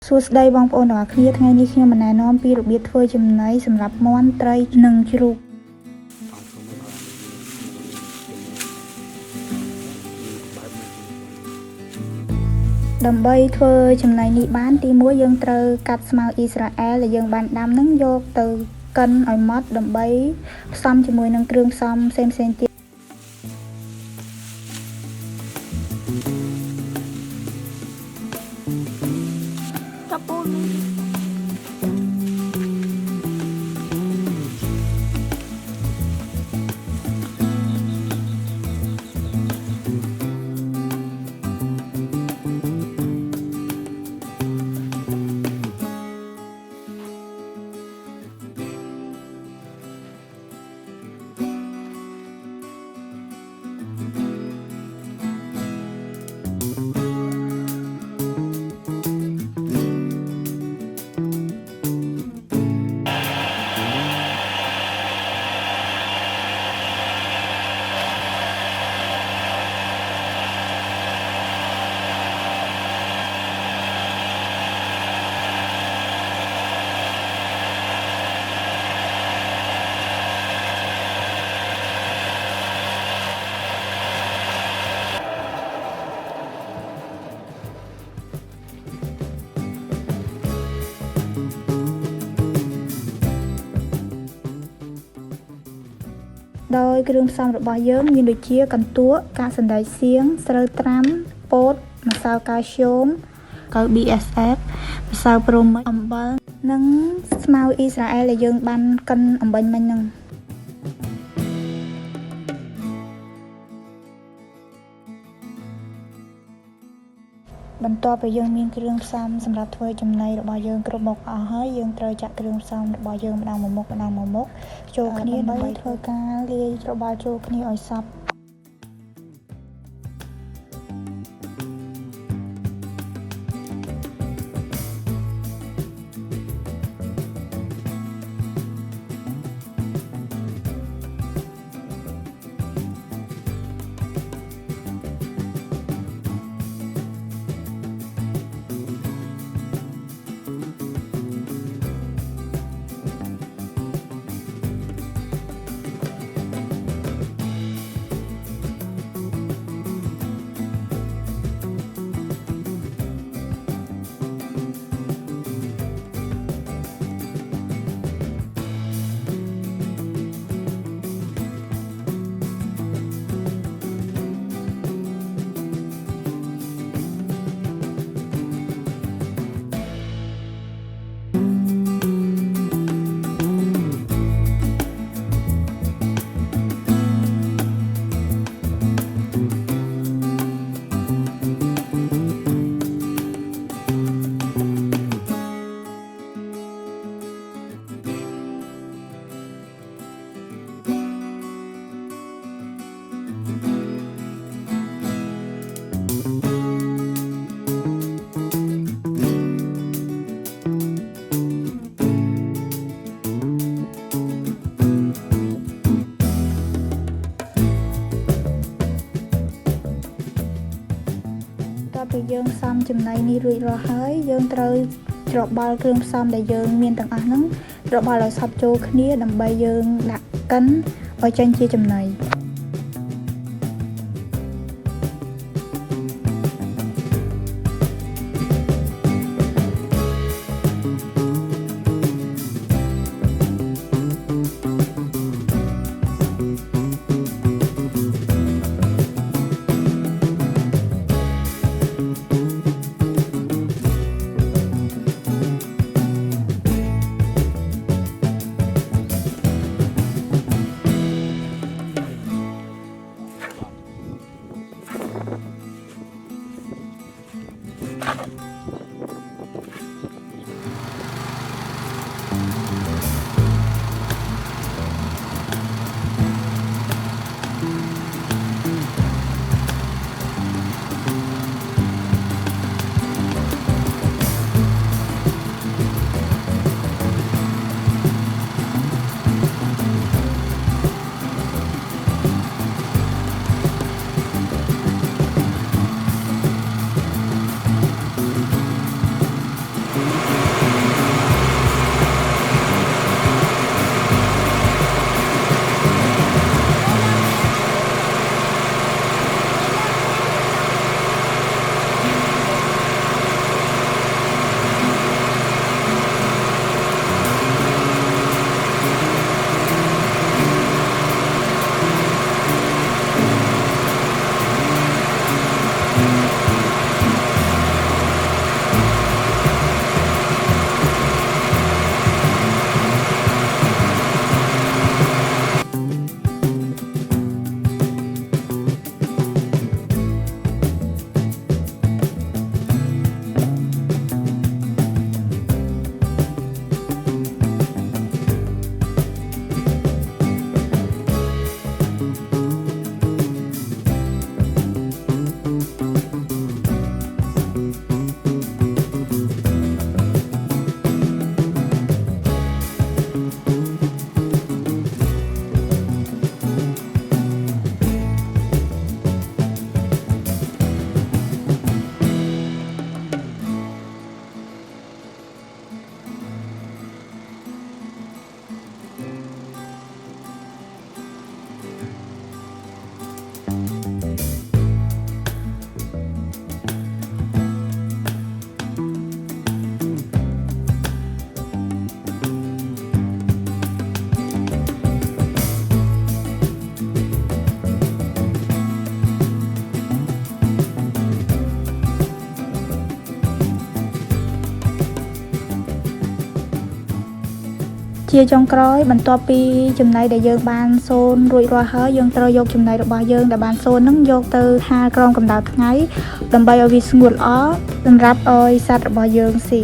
សួស្តីបងប្អូនទាំងអស់គ្នាថ្ងៃនេះខ្ញុំមកណែនាំពីរបៀបធ្វើចំណីសម្រាប់មាន់ត្រីនិងជ្រូកដើម្បីធ្វើចំណីនេះបានទី1យើងត្រូវកាត់ស្មៅអ៊ីស្រាអែលដែលយើងបានដាំនឹងយកទៅកិនឲ្យម៉ត់ដើម្បីផ្សំជាមួយនឹងគ្រឿងផ្សំផ្សេងៗទៀតដោយគ្រឿងផ្សំរបស់យើងមានដូចជាកន្ទក់កាកសណ្តែកសៀងស្រូវត្រាំពោតម្សៅកាល់ស្យូមកៅ BSF ម្សៅប្រូមិចអំបិលនិងស្មៅអ៊ីស្រាអែលដែលយើងបានកិនអំបិញមិញហ្នឹងបន្ទាប់ពីយើងមានគ្រឿងផ្សំសម្រាប់ធ្វើចំណីរបស់យើងគ្រប់មុខអស់ហើយយើងត្រូវចាក់គ្រឿងផ្សំរបស់យើងម្ដងមួយមុខចូលគ្នាដើម្បីធ្វើការលាយច្របល់ចូលគ្នាឲ្យសព្វពេលយើងសំចំណីនេះរួចរាល់ហើយយើងត្រូវច្របល់គ្រឿងផ្សំដែលយើងមានទាំងអស់ហ្នឹងច្របល់ឲ្យសព្វចូលគ្នាដើម្បីយើងដាក់កិនឲ្យចេញជាចំណី ជាចុងក្រោយបន្ទាប់ពីចំណីដែលយើងបានសូនរួចរាល់ហើយយើងត្រូវយកចំណីរបស់យើងដែលបានសូនហ្នឹងយកទៅហាលក្រោមកម្ដៅថ្ងៃដើម្បីឲ្យវាស្ងួតល្អសម្រាប់ឲ្យសត្វរបស់យើងស៊ី